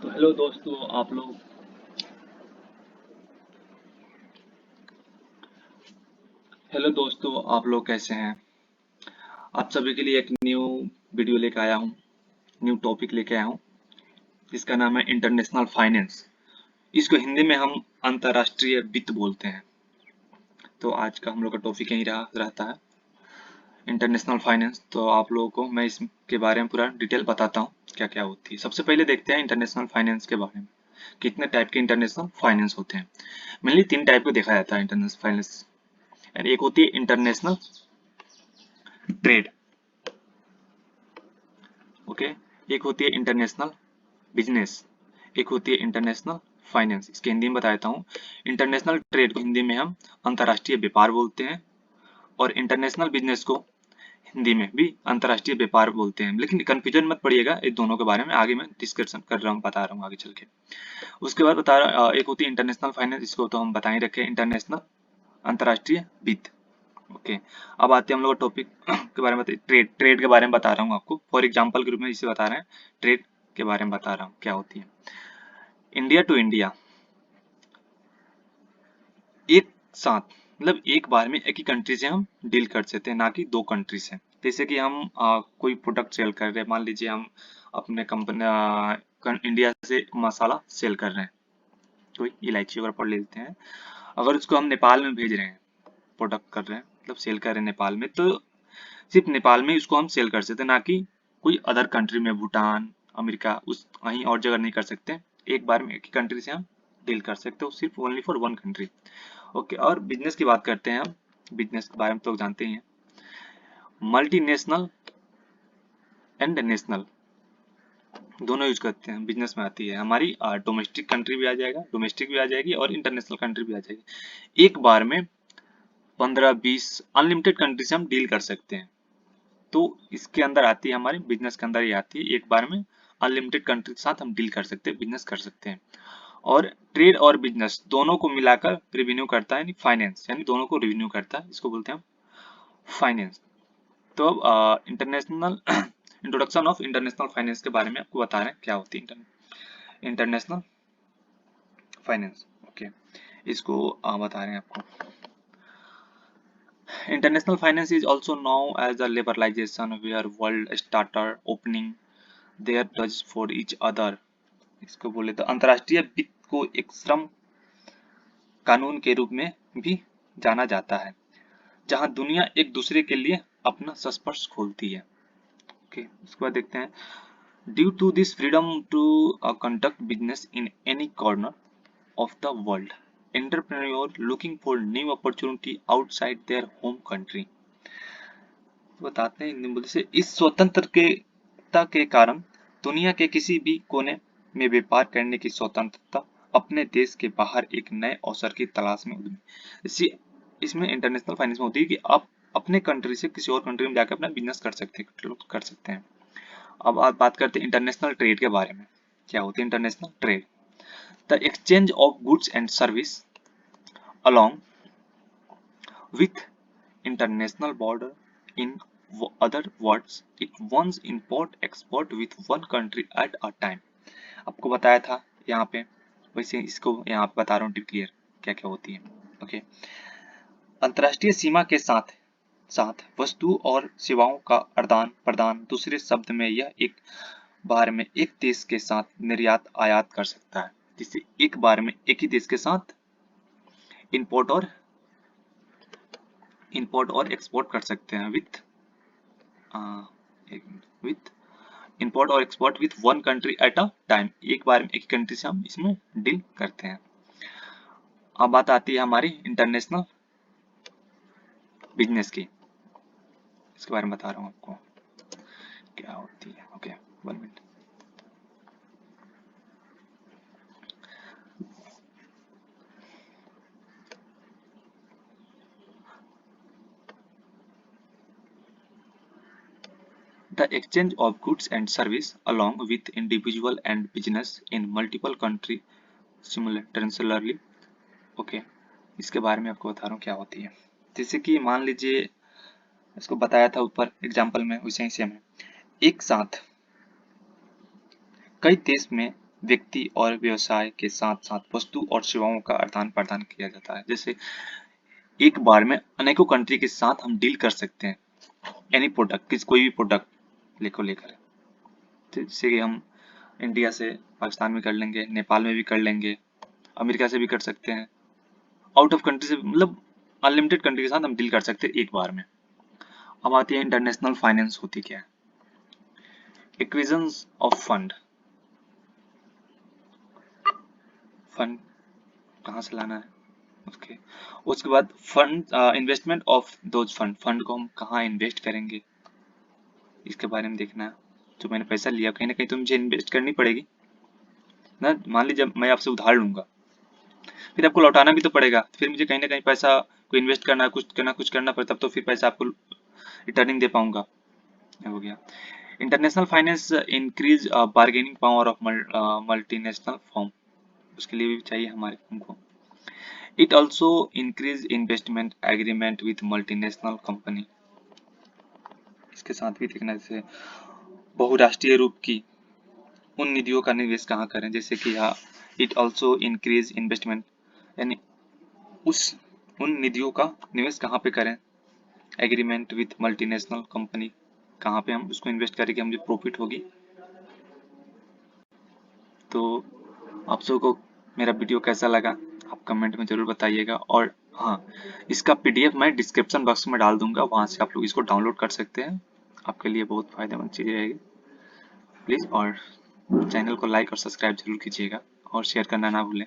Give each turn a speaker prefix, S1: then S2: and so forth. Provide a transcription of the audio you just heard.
S1: तो हेलो दोस्तों आप लोग कैसे हैं। आप सभी के लिए एक न्यू वीडियो लेकर आया हूँ, न्यू टॉपिक लेके आया हूँ जिसका नाम है इंटरनेशनल फाइनेंस। इसको हिंदी में हम अंतर्राष्ट्रीय वित्त बोलते हैं। तो आज का हम लोग का टॉपिक यही रहता है इंटरनेशनल फाइनेंस। तो आप लोगों को मैं इसके बारे में पूरा डिटेल बताता हूँ क्या क्या होती है। सबसे पहले देखते हैं इंटरनेशनल फाइनेंस के बारे में। कितने टाइप के इंटरनेशनल फाइनेंस होते हैं। मेनली 3 टाइप को देखा जाता है इंटरनेशनल फाइनेंस। एक होती है इंटरनेशनल ट्रेड, ओके। एक होती है इंटरनेशनल बिजनेस, एक होती है इंटरनेशनल फाइनेंस। इसके हिंदी में बता देता हूँ। इंटरनेशनल ट्रेड को हिंदी में हम अंतर्राष्ट्रीय व्यापार बोलते हैं और इंटरनेशनल बिजनेस को हिंदी में भी अंतर्राष्ट्रीय व्यापार बोलते हैं। लेकिन कंफ्यूजन मत पड़िएगा, इन दोनों के बारे में आगे मैं डिस्कशन कर रहा हूँ, बता रहा हूँ आगे चल के। उसके बाद बता रहा एक होती है इंटरनेशनल फाइनेंस, इसको तो हम बता ही रखे इंटरनेशनल अंतर्राष्ट्रीय वित्त, ओके। अब आते हैं हम लोग टॉपिक के बारे में। ट्रेड के बारे में बता रहा हूँ आपको, फॉर एग्जांपल के रूप में इसे बता रहे हैं। ट्रेड के बारे में बता रहा हूँ क्या होती है। इंडिया टू इंडिया, एक साथ मतलब एक बार में एक ही कंट्री से हम डील कर सकते हैं, ना कि 2 कंट्री से। जैसे कि हम कोई प्रोडक्ट सेल कर रहे हैं, मान लीजिए हम अपने कंपनी इंडिया से मसाला सेल कर रहे हैं, कोई इलायची वगैरह पढ़ लेते हैं। अगर उसको हम नेपाल में भेज रहे हैं, प्रोडक्ट कर रहे हैं मतलब सेल कर रहे हैं नेपाल में, तो सिर्फ नेपाल में उसको हम सेल कर सकते हैं, ना कि कोई अदर कंट्री में, भूटान, अमेरिका, उस कहीं और जगह नहीं कर सकते। एक बार में एक ही कंट्री से हम डील कर सकते हो, सिर्फ ओनली फॉर 1 कंट्री, ओके। और बिजनेस की बात करते हैं हम। बिजनेस के बारे में तो जानते ही हैं। मल्टीनेशनल एंड नेशनल दोनों यूज करते हैं, बिजनेस में आती है हमारी। डोमेस्टिक कंट्री भी आ जाएगा, डोमेस्टिक भी आ जाएगी और इंटरनेशनल कंट्री भी आ जाएगी। एक बार में 15-20 अनलिमिटेड कंट्री से हम डील कर सकते हैं। तो इसके अंदर आती है, हमारे बिजनेस के अंदर ही आती है। एक बार में अनलिमिटेड कंट्री के साथ हम डील कर सकते हैं, बिजनेस कर सकते हैं। और ट्रेड और बिजनेस दोनों को मिलाकर रेवेन्यू करता है, यानी फाइनेंस, यानी दोनों को रेवेन्यू करता है, इसको बोलते हैं हम फाइनेंस। तो अब international introduction of international finance के बारे में आपको बता रहे हैं क्या होती है इंटरनेशनल फाइनेंस, ओके। इसको बता रहे हैं आपको। International finance is also known as the liberalization where world started opening their doors for each other। इसको बोले तो अंतर्राष्ट्रीय वित्त को एक श्रम कानून के रूप में भी जाना जाता है, जहां दुनिया एक दूसरे के लिए अपना स्पर्श खोलती है, ओके। उसके बाद देखते हैं। Due to this freedom to conduct business in any corner of the world, entrepreneur looking for new opportunity outside their home country। बताते हैं हिंदी बोलते से, इस स्वतंत्रता के कारण दुनिया के किसी भी कोने में व्यापार करने की स्वतंत्रता अपने देश के बाहर एक नए अवसर की तलाश में उद्यमी। इसी इसमें इंटरनेशनल फाइनेंस में होती है कि आप अपने कंट्री से किसी और कंट्री में जाकर अपना बिजनेस कर सकते हैं। अब आप बात करते हैं इंटरनेशनल ट्रेड के बारे में। क्या होती है international trade? The exchange of goods and service along with international border, in other words it wants import export with one country at a time। आपको बताया था यहाँ पे, वैसे इसको यहाँ पे बता रहा हूँ क्लियर क्या क्या होती है, ओके। अंतर्राष्ट्रीय सीमा के साथ साथ वस्तु और सेवाओं का आदान प्रदान, दूसरे शब्द में यह एक बार में एक देश के साथ निर्यात आयात कर सकता है, जिससे एक बार में एक ही देश के साथ इंपोर्ट और एक्सपोर्ट कर सकते हैं विथ इंपोर्ट और export with 1 country at a time. एक बार में एक कंट्री से हम इसमें डील करते हैं। अब बात आती है हमारी इंटरनेशनल बिजनेस की। इसके बारे में बता रहा हूँ आपको क्या होती है, okay. 1 minute. The exchange of goods and service along with individual and business in multiple country simultaneously, okay. इसके बारे में आपको बता रहा हूँ क्या होती है। जैसे कि मान लीजिए, इसको बताया था ऊपर एग्जाम्पल में, वैसे ही सेम है। एक साथ कई देश में व्यक्ति और व्यवसाय के साथ साथ वस्तु और सेवाओं का आदान प्रदान किया जाता है। जैसे एक बार में अनेकों कंट्री के साथ हम डील कर सकते हैं, एनी प्रोडक्ट, किस कोई भी प्रोडक्ट लेकर, जैसे कि हम इंडिया से पाकिस्तान में कर लेंगे, नेपाल में भी कर लेंगे, अमेरिका से भी कर सकते हैं, आउट ऑफ कंट्री से, मतलब अनलिमिटेड कंट्री के साथ हम डील कर सकते हैं एक बार में। अब आती है इंटरनेशनल फाइनेंस होती क्या है। एक्विजिशन ऑफ फंड, फंड कहाँ से लाना है, ओके। उसके बाद fund, investment of those fund, fund को हम कहाँ इन्वेस्ट करेंगे, इसके बारे में देखना है। जो मैंने पैसा लिया कहीं ना कहीं तो मुझे इन्वेस्ट करनी पड़ेगी ना। मान लीजिए मैं आपसे उधार लूंगा, फिर आपको लौटाना भी तो पड़ेगा, फिर मुझे कहीं ना कहीं पैसा को इन्वेस्ट करना, कुछ करना पड़ता, तब तो फिर पैसा आपको रिटर्निंग दे पाऊंगा। हो गया। International finance increase bargaining power of multinational firm, उसके लिए भी चाहिए हमारे हमको। It also increase investment agreement with multinational company, इसके साथ भी देखना, जैसे बहुराष्ट्रीय रूप की उन निधियों का निवेश कहाँ करें, जैसे कि यहाँ इट ऑल्सो इंक्रीज इन्वेस्टमेंट, यानी उस उन निधियों का निवेश कहाँ पे करें, एग्रीमेंट विथ मल्टीनेशनल कंपनी, कहाँ पे हम उसको इन्वेस्ट करें कि मुझे प्रॉफिट होगी। तो आप सबको मेरा वीडियो कैसा लगा आप कमेंट में ज़रूर बताइएगा, और हाँ, इसका पीडीएफ मैं डिस्क्रिप्शन बॉक्स में डाल दूंगा, वहाँ से आप लोग इसको डाउनलोड कर सकते हैं, आपके लिए बहुत फायदेमंद चीज़ रहेगी। प्लीज़, और चैनल को लाइक और सब्सक्राइब जरूर कीजिएगा और शेयर करना ना भूलें।